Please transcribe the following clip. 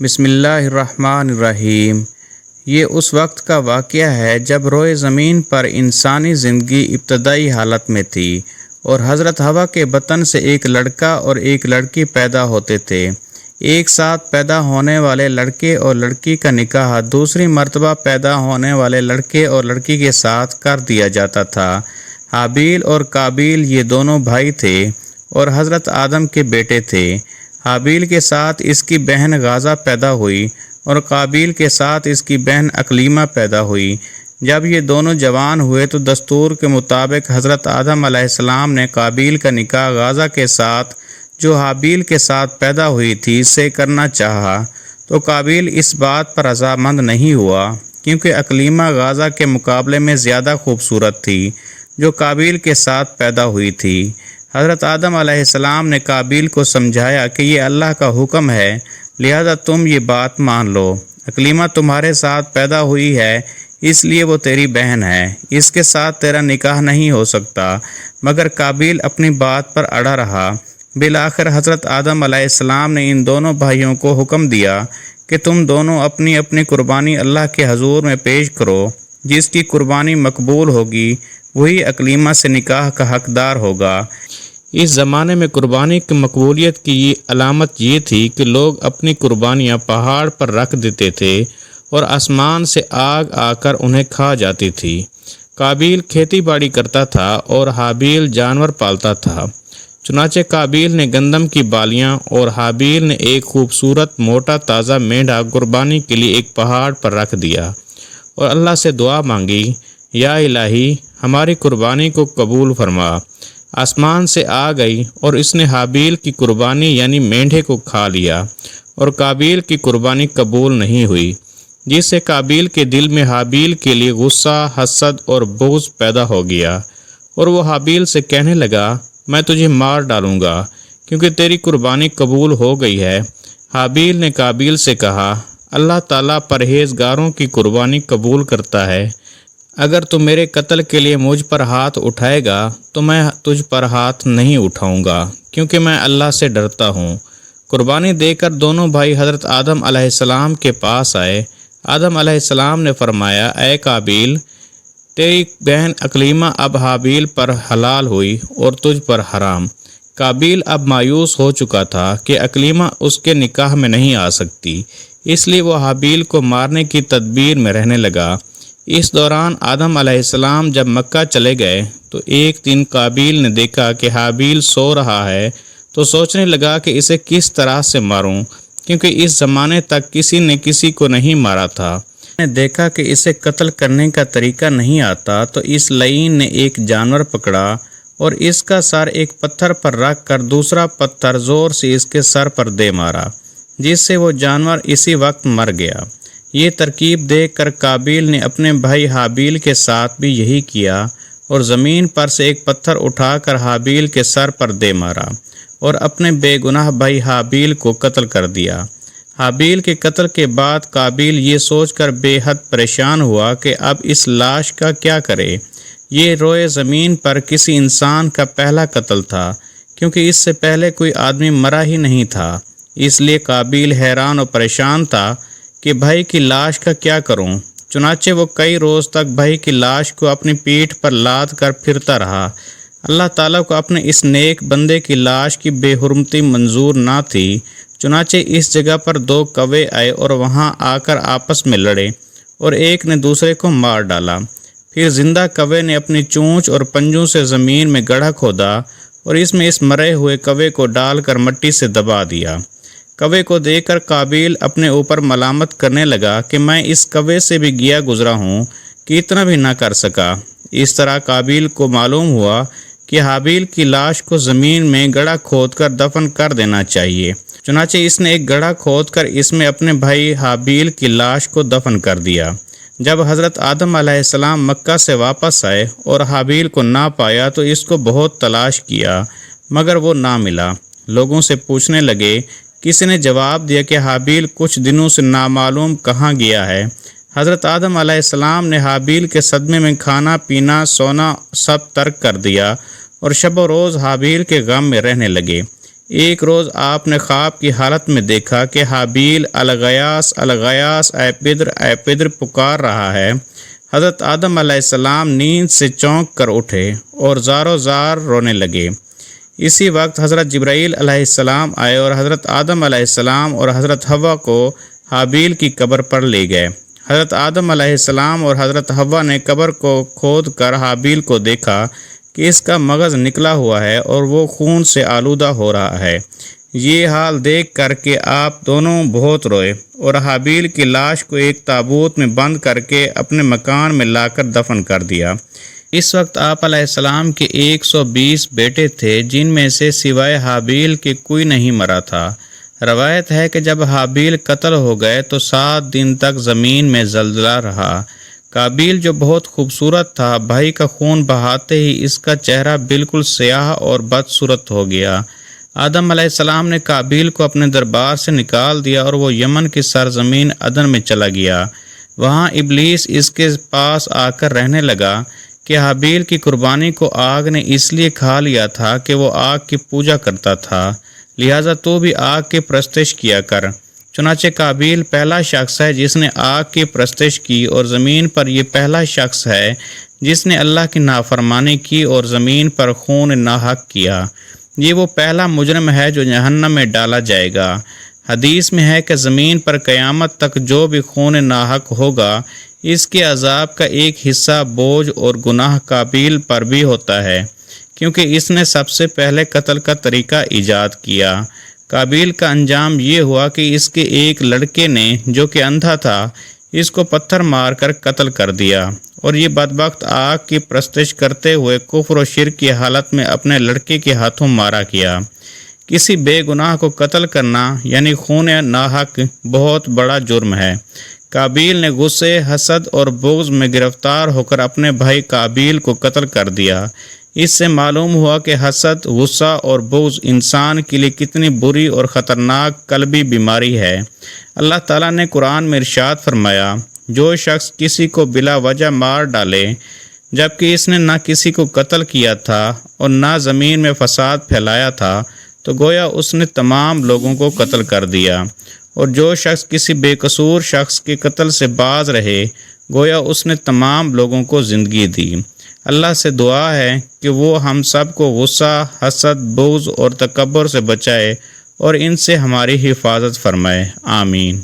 بسم اللہ الرحمن الرحیم۔ یہ اس وقت کا واقعہ ہے جب روئے زمین پر انسانی زندگی ابتدائی حالت میں تھی اور حضرت حوا کے بطن سے ایک لڑکا اور ایک لڑکی پیدا ہوتے تھے۔ ایک ساتھ پیدا ہونے والے لڑکے اور لڑکی کا نکاح دوسری مرتبہ پیدا ہونے والے لڑکے اور لڑکی کے ساتھ کر دیا جاتا تھا۔ حابیل اور قابیل یہ دونوں بھائی تھے اور حضرت آدم کے بیٹے تھے۔ حابیل کے ساتھ اس کی بہن غازہ پیدا ہوئی اور قابیل کے ساتھ اس کی بہن اقلیمہ پیدا ہوئی۔ جب یہ دونوں جوان ہوئے تو دستور کے مطابق حضرت آدم علیہ السلام نے قابیل کا نکاح غازہ کے ساتھ جو حابیل کے ساتھ پیدا ہوئی تھی سے کرنا چاہا، تو قابیل اس بات پر رضامند نہیں ہوا کیونکہ اقلیمہ غازہ کے مقابلے میں زیادہ خوبصورت تھی جو قابیل کے ساتھ پیدا ہوئی تھی۔ حضرت آدم علیہ السلام نے قابیل کو سمجھایا کہ یہ اللہ کا حکم ہے، لہذا تم یہ بات مان لو۔ اقلیمہ تمہارے ساتھ پیدا ہوئی ہے اس لیے وہ تیری بہن ہے، اس کے ساتھ تیرا نکاح نہیں ہو سکتا، مگر قابیل اپنی بات پر اڑا رہا۔ بالآخر حضرت آدم علیہ السلام نے ان دونوں بھائیوں کو حکم دیا کہ تم دونوں اپنی اپنی قربانی اللہ کے حضور میں پیش کرو، جس کی قربانی مقبول ہوگی وہی اقلیمہ سے نکاح کا حقدار ہوگا۔ اس زمانے میں قربانی کی مقبولیت کی علامت یہ تھی کہ لوگ اپنی قربانیاں پہاڑ پر رکھ دیتے تھے اور آسمان سے آگ آ کر انہیں کھا جاتی تھی۔ قابیل کھیتی باڑی کرتا تھا اور حابیل جانور پالتا تھا۔ چنانچہ قابیل نے گندم کی بالیاں اور حابیل نے ایک خوبصورت موٹا تازہ مینڈھا قربانی کے لیے ایک پہاڑ پر رکھ دیا اور اللہ سے دعا مانگی، یا الہی ہماری قربانی کو قبول فرما۔ آسمان سے آ گئی اور اس نے حابیل کی قربانی یعنی مینڈھے کو کھا لیا اور قابیل کی قربانی قبول نہیں ہوئی، جس سے قابیل کے دل میں حابیل کے لیے غصہ، حسد اور بغض پیدا ہو گیا اور وہ حابیل سے کہنے لگا، میں تجھے مار ڈالوں گا کیونکہ تیری قربانی قبول ہو گئی ہے۔ حابیل نے قابیل سے کہا، اللہ تعالیٰ پرہیزگاروں کی قربانی قبول کرتا ہے، اگر تو میرے قتل کے لیے مجھ پر ہاتھ اٹھائے گا تو میں تجھ پر ہاتھ نہیں اٹھاؤں گا کیونکہ میں اللہ سے ڈرتا ہوں۔ قربانی دے کر دونوں بھائی حضرت آدم علیہ السلام کے پاس آئے۔ آدم علیہ السلام نے فرمایا، اے قابیل، تیری بہن اقلیمہ اب حابیل پر حلال ہوئی اور تجھ پر حرام۔ قابیل اب مایوس ہو چکا تھا کہ اقلیمہ اس کے نکاح میں نہیں آ سکتی، اس لیے وہ حابیل کو مارنے کی تدبیر میں رہنے لگا۔ اس دوران آدم علیہ السلام جب مکہ چلے گئے تو ایک دن قابیل نے دیکھا کہ حابیل سو رہا ہے تو سوچنے لگا کہ اسے کس طرح سے ماروں، کیونکہ اس زمانے تک کسی نے کسی کو نہیں مارا تھا۔ نے دیکھا کہ اسے قتل کرنے کا طریقہ نہیں آتا تو اس لعین نے ایک جانور پکڑا اور اس کا سر ایک پتھر پر رکھ کر دوسرا پتھر زور سے اس کے سر پر دے مارا، جس سے وہ جانور اسی وقت مر گیا۔ یہ ترکیب دیکھ کر قابیل نے اپنے بھائی حابیل کے ساتھ بھی یہی کیا اور زمین پر سے ایک پتھر اٹھا کر حابیل کے سر پر دے مارا اور اپنے بے گناہ بھائی حابیل کو قتل کر دیا۔ حابیل کے قتل کے بعد قابیل یہ سوچ کر بے حد پریشان ہوا کہ اب اس لاش کا کیا کرے۔ یہ روئے زمین پر کسی انسان کا پہلا قتل تھا کیونکہ اس سے پہلے کوئی آدمی مرا ہی نہیں تھا، اس لیے قابیل حیران اور پریشان تھا کہ بھائی کی لاش کا کیا کروں۔ چنانچہ وہ کئی روز تک بھائی کی لاش کو اپنی پیٹھ پر لاد کر پھرتا رہا۔ اللہ تعالیٰ کو اپنے اس نیک بندے کی لاش کی بے حرمتی منظور نہ تھی، چنانچہ اس جگہ پر دو کوے آئے اور وہاں آ کر آپس میں لڑے اور ایک نے دوسرے کو مار ڈالا۔ پھر زندہ کوے نے اپنی چونچ اور پنجوں سے زمین میں گڑھا کھودا اور اس میں اس مرے ہوئے کوے کو ڈال کر مٹی سے دبا دیا۔ کوے کو دیکھ کر قابیل اپنے اوپر ملامت کرنے لگا کہ میں اس کوے سے بھی گیا گزرا ہوں کہ اتنا بھی نہ کر سکا۔ اس طرح قابیل کو معلوم ہوا کہ حابیل کی لاش کو زمین میں گڑھا کھود کر دفن کر دینا چاہیے، چنانچہ اس نے ایک گڑھا کھود کر اس میں اپنے بھائی حابیل کی لاش کو دفن کر دیا۔ جب حضرت آدم علیہ السلام مکہ سے واپس آئے اور حابیل کو نہ پایا تو اس کو بہت تلاش کیا مگر وہ نہ ملا۔ لوگوں سے پوچھنے لگے، کسی نے جواب دیا کہ حابیل کچھ دنوں سے نامعلوم کہاں گیا ہے۔ حضرت آدم علیہ السلام نے حابیل کے صدمے میں کھانا پینا سونا سب ترک کر دیا اور شب و روز حابیل کے غم میں رہنے لگے۔ ایک روز آپ نے خواب کی حالت میں دیکھا کہ حابیل الغیاس الغیاس اے پدر پکار رہا ہے۔ حضرت آدم علیہ السلام نیند سے چونک کر اٹھے اور زارو زار رونے لگے۔ اسی وقت حضرت جبرائیل علیہ السلام آئے اور حضرت آدم علیہ السلام اور حضرت حوا کو حابیل کی قبر پر لے گئے۔ حضرت آدم علیہ السلام اور حضرت حوا نے قبر کو کھود کر حابیل کو دیکھا کہ اس کا مغز نکلا ہوا ہے اور وہ خون سے آلودہ ہو رہا ہے۔ یہ حال دیکھ کر کے آپ دونوں بہت روئے اور حابیل کی لاش کو ایک تابوت میں بند کر کے اپنے مکان میں لا کر دفن کر دیا۔ اس وقت آپ علیہ السلام کے 120 بیٹے تھے، جن میں سے سوائے حابیل کے کوئی نہیں مرا تھا۔ روایت ہے کہ جب حابیل قتل ہو گئے تو 7 دن تک زمین میں زلزلہ رہا۔ قابیل جو بہت خوبصورت تھا، بھائی کا خون بہاتے ہی اس کا چہرہ بالکل سیاہ اور بدصورت ہو گیا۔ آدم علیہ السلام نے قابیل کو اپنے دربار سے نکال دیا اور وہ یمن کی سرزمین عدن میں چلا گیا۔ وہاں ابلیس اس کے پاس آ کر رہنے لگا کہ حابیل کی قربانی کو آگ نے اس لیے کھا لیا تھا کہ وہ آگ کی پوجا کرتا تھا، لہٰذا تو بھی آگ کی پرستش کیا کر۔ چنانچہ قابیل پہلا شخص ہے جس نے آگ کی پرستش کی، اور زمین پر یہ پہلا شخص ہے جس نے اللہ کی نافرمانی کی اور زمین پر خون ناحق کیا۔ یہ وہ پہلا مجرم ہے جو جہنم میں ڈالا جائے گا۔ حدیث میں ہے کہ زمین پر قیامت تک جو بھی خون ناحق ہوگا، اس کے عذاب کا ایک حصہ بوجھ اور گناہ قابیل پر بھی ہوتا ہے، کیونکہ اس نے سب سے پہلے قتل کا طریقہ ایجاد کیا۔ قابیل کا انجام یہ ہوا کہ اس کے ایک لڑکے نے جو کہ اندھا تھا، اس کو پتھر مار کر قتل کر دیا، اور یہ بدبخت آگ کی پرستش کرتے ہوئے کفر و شرک کی حالت میں اپنے لڑکے کے ہاتھوں مارا گیا۔ کسی بے گناہ کو قتل کرنا یعنی خون ناحق بہت بڑا جرم ہے۔ قابیل نے غصے، حسد اور بغض میں گرفتار ہو کر اپنے بھائی قابیل کو قتل کر دیا۔ اس سے معلوم ہوا کہ حسد، غصہ اور بغض انسان کے لیے کتنی بری اور خطرناک قلبی بیماری ہے۔ اللہ تعالیٰ نے قرآن میں ارشاد فرمایا، جو شخص کسی کو بلا وجہ مار ڈالے جبکہ اس نے نہ کسی کو قتل کیا تھا اور نہ زمین میں فساد پھیلایا تھا، تو گویا اس نے تمام لوگوں کو قتل کر دیا۔ اور جو شخص کسی بے قصور شخص کے قتل سے باز رہے، گویا اس نے تمام لوگوں کو زندگی دی۔ اللہ سے دعا ہے کہ وہ ہم سب کو غصہ، حسد، بغض اور تکبر سے بچائے اور ان سے ہماری حفاظت فرمائے۔ آمین۔